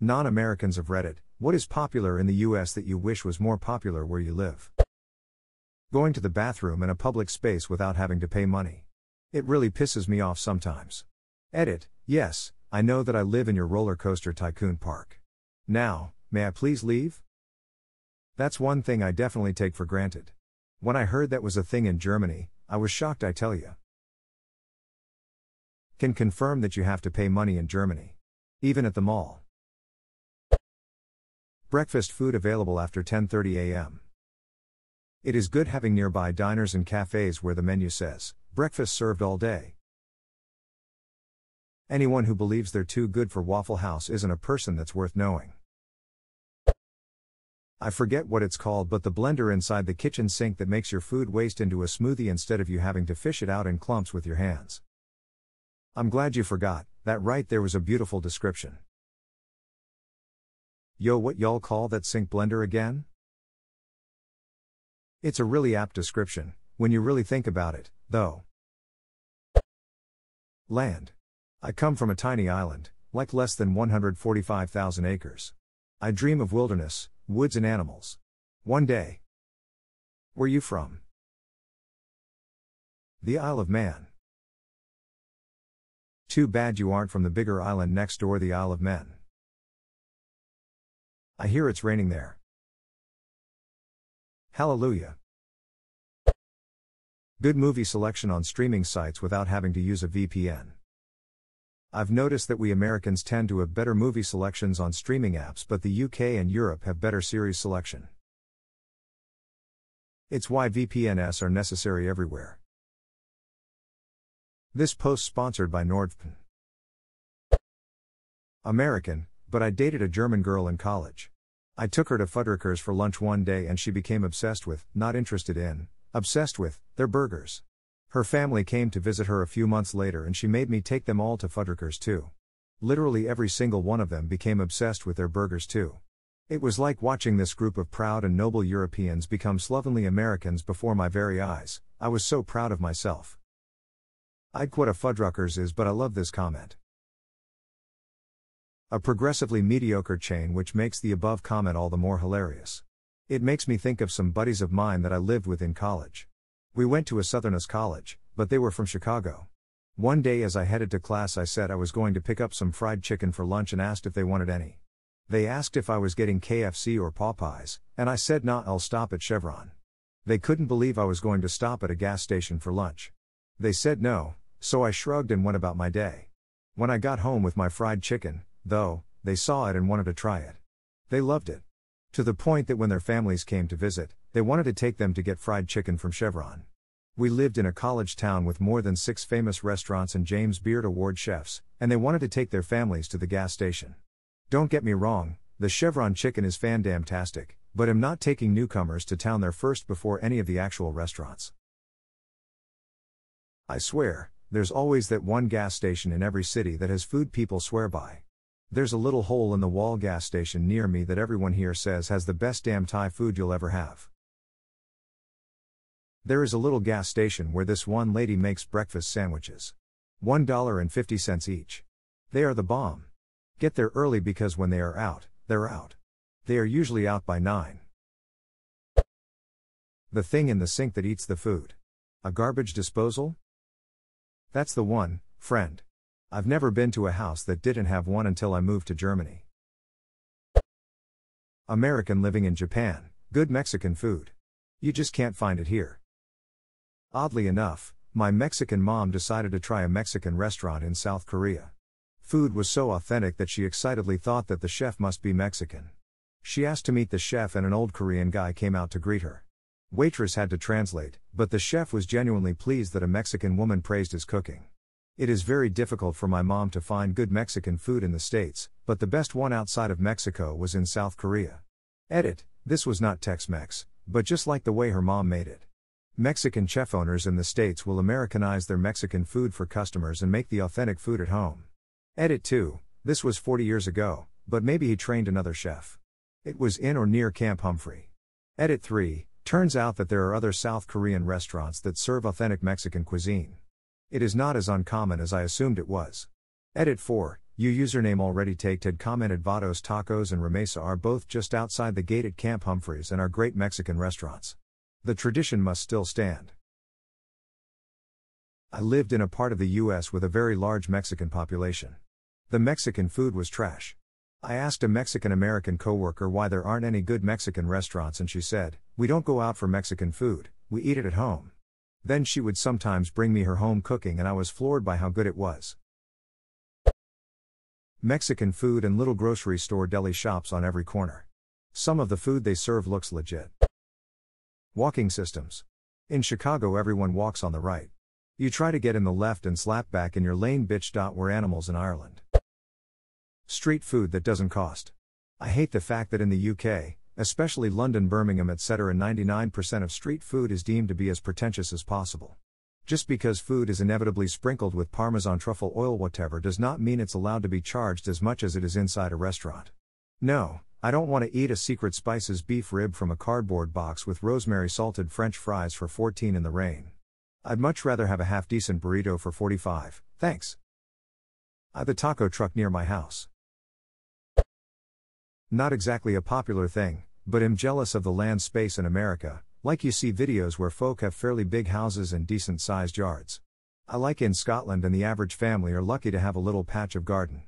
Non-Americans of Reddit, what is popular in the US that you wish was more popular where you live? Going to the bathroom in a public space without having to pay money. It really pisses me off sometimes. Edit, yes, I know that I live in your roller coaster tycoon park. Now, may I please leave? That's one thing I definitely take for granted. When I heard that was a thing in Germany, I was shocked, I tell you. Can confirm that you have to pay money in Germany. Even at the mall. Breakfast food available after 10:30 a.m. It is good having nearby diners and cafes where the menu says, breakfast served all day. Anyone who believes they're too good for Waffle House isn't a person that's worth knowing. I forget what it's called, but the blender inside the kitchen sink that makes your food waste into a smoothie instead of you having to fish it out in clumps with your hands. I'm glad you forgot, that right there was a beautiful description. Yo, what y'all call that sink blender again? It's a really apt description, when you really think about it, though. Land. I come from a tiny island, like less than 145,000 acres. I dream of wilderness, woods and animals. One day. Where you from? The Isle of Man. Too bad you aren't from the bigger island next door, the Isle of Men. I hear it's raining there. Hallelujah. Good movie selection on streaming sites without having to use a VPN. I've noticed that we Americans tend to have better movie selections on streaming apps, but the UK and Europe have better series selection. It's why VPNs are necessary everywhere. This post sponsored by Nordvpn. American, but I dated a German girl in college. I took her to Fuddruckers for lunch one day and she became obsessed with, not interested in, obsessed with, their burgers. Her family came to visit her a few months later and she made me take them all to Fuddruckers too. Literally every single one of them became obsessed with their burgers too. It was like watching this group of proud and noble Europeans become slovenly Americans before my very eyes. I was so proud of myself. I'd quit a Fuddruckers is, but I love this comment. A progressively mediocre chain, which makes the above comment all the more hilarious. It makes me think of some buddies of mine that I lived with in college. We went to a Southerners college, but they were from Chicago. One day as I headed to class I said I was going to pick up some fried chicken for lunch and asked if they wanted any. They asked if I was getting KFC or Popeyes, and I said nah, I'll stop at Chevron. They couldn't believe I was going to stop at a gas station for lunch. They said no, so I shrugged and went about my day. When I got home with my fried chicken, though, they saw it and wanted to try it. They loved it. To the point that when their families came to visit, they wanted to take them to get fried chicken from Chevron. We lived in a college town with more than 6 famous restaurants and James Beard Award chefs, and they wanted to take their families to the gas station. Don't get me wrong, the Chevron chicken is fan-damtastic, but I'm not taking newcomers to town there first before any of the actual restaurants. I swear, there's always that one gas station in every city that has food people swear by. There's a little hole in the wall gas station near me that everyone here says has the best damn Thai food you'll ever have. There is a little gas station where this one lady makes breakfast sandwiches. $1.50 each. They are the bomb. Get there early because when they are out, they're out. They are usually out by 9. The thing in the sink that eats the food. A garbage disposal? That's the one, friend. I've never been to a house that didn't have one until I moved to Germany. American living in Japan, good Mexican food. You just can't find it here. Oddly enough, my Mexican mom decided to try a Mexican restaurant in South Korea. Food was so authentic that she excitedly thought that the chef must be Mexican. She asked to meet the chef and an old Korean guy came out to greet her. Waitress had to translate, but the chef was genuinely pleased that a Mexican woman praised his cooking. It is very difficult for my mom to find good Mexican food in the States, but the best one outside of Mexico was in South Korea. Edit, this was not Tex-Mex, but just like the way her mom made it. Mexican chef owners in the States will Americanize their Mexican food for customers and make the authentic food at home. Edit 2, this was 40 years ago, but maybe he trained another chef. It was in or near Camp Humphrey. Edit 3, turns out that there are other South Korean restaurants that serve authentic Mexican cuisine. It is not as uncommon as I assumed it was. Edit 4, You username already taked commented Vados Tacos and Remesa are both just outside the gate at Camp Humphreys and are great Mexican restaurants. The tradition must still stand. I lived in a part of the US with a very large Mexican population. The Mexican food was trash. I asked a Mexican-American coworker why there aren't any good Mexican restaurants and she said, "We don't go out for Mexican food, we eat it at home." Then she would sometimes bring me her home cooking and I was floored by how good it was. Mexican food and little grocery store deli shops on every corner. Some of the food they serve looks legit. Walking systems. In Chicago everyone walks on the right. You try to get in the left and slap back in your lane bitch. We're animals in Ireland. Street food that doesn't cost. I hate the fact that in the UK, especially London, Birmingham, etc., 99% of street food is deemed to be as pretentious as possible. Just because food is inevitably sprinkled with Parmesan, truffle oil, whatever, does not mean it's allowed to be charged as much as it is inside a restaurant. No, I don't want to eat a Secret Spices beef rib from a cardboard box with rosemary salted French fries for $14 in the rain. I'd much rather have a half-decent burrito for $45, thanks. The taco truck near my house. Not exactly a popular thing, but am jealous of the land space in America. Like you see videos where folk have fairly big houses and decent-sized yards. I like in Scotland and the average family are lucky to have a little patch of garden.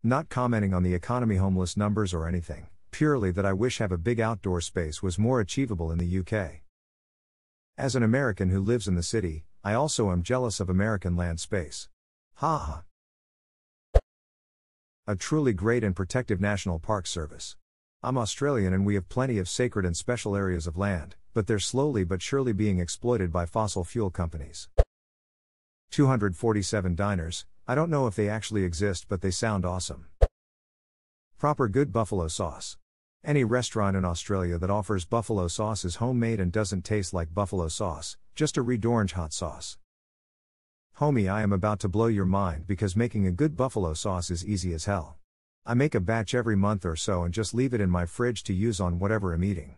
Not commenting on the economy homeless numbers or anything, purely that I wish have a big outdoor space was more achievable in the UK. As an American who lives in the city, I also am jealous of American land space. Ha ha. A truly great and protective National Park Service. I'm Australian and we have plenty of sacred and special areas of land, but they're slowly but surely being exploited by fossil fuel companies. 247 diners, I don't know if they actually exist but they sound awesome. Proper good buffalo sauce. Any restaurant in Australia that offers buffalo sauce is homemade and doesn't taste like buffalo sauce, just a red orange hot sauce. Homie, I am about to blow your mind because making a good buffalo sauce is easy as hell. I make a batch every month or so and just leave it in my fridge to use on whatever I'm eating.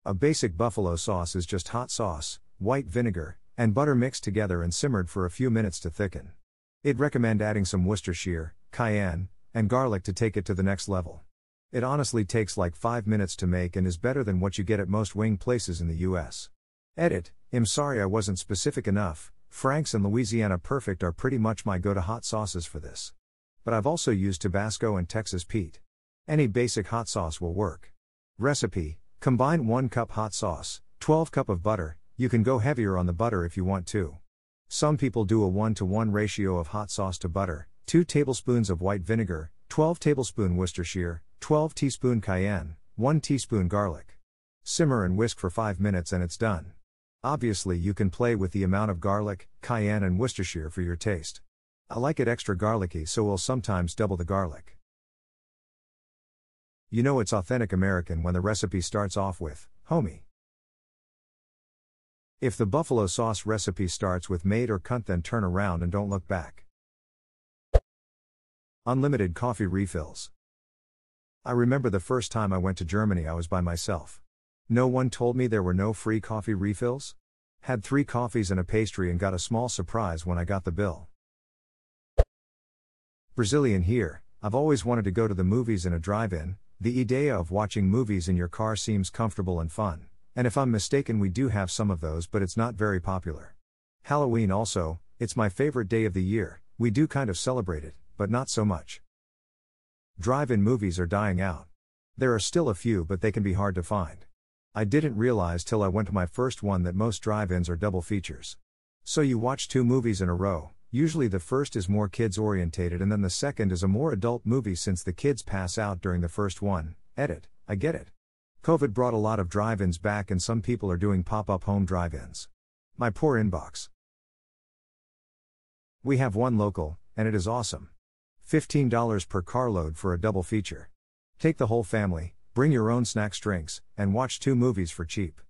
A basic buffalo sauce is just hot sauce, white vinegar, and butter mixed together and simmered for a few minutes to thicken. I'd recommend adding some Worcestershire, cayenne, and garlic to take it to the next level. It honestly takes like 5 minutes to make and is better than what you get at most wing places in the US. Edit, I'm sorry I wasn't specific enough. Frank's and Louisiana Perfect are pretty much my go-to hot sauces for this. But I've also used Tabasco and Texas Pete. Any basic hot sauce will work. Recipe: combine 1 cup hot sauce, 12 cup of butter. You can go heavier on the butter if you want to. Some people do a 1-to-1 ratio of hot sauce to butter, 2 tablespoons of white vinegar, 12 tablespoon Worcestershire, 12 teaspoon cayenne, 1 teaspoon garlic. Simmer and whisk for 5 minutes and it's done. Obviously you can play with the amount of garlic, cayenne and Worcestershire for your taste. I like it extra garlicky so we'll sometimes double the garlic. You know it's authentic American when the recipe starts off with, homie. If the buffalo sauce recipe starts with mate or cunt then turn around and don't look back. Unlimited coffee refills. I remember the first time I went to Germany I was by myself. No one told me there were no free coffee refills. Had 3 coffees and a pastry and got a small surprise when I got the bill. Brazilian here, I've always wanted to go to the movies in a drive-in. The idea of watching movies in your car seems comfortable and fun. And if I'm mistaken we do have some of those but it's not very popular. Halloween also, it's my favorite day of the year, we do kind of celebrate it, but not so much. Drive-in movies are dying out. There are still a few but they can be hard to find. I didn't realize till I went to my first one that most drive-ins are double features. So you watch 2 movies in a row. Usually the first is more kids-orientated and then the second is a more adult movie since the kids pass out during the first one. Edit, I get it. COVID brought a lot of drive-ins back and some people are doing pop-up home drive-ins. My poor inbox. We have one local, and it is awesome. $15 per carload for a double feature. Take the whole family, bring your own snacks, drinks, and watch 2 movies for cheap.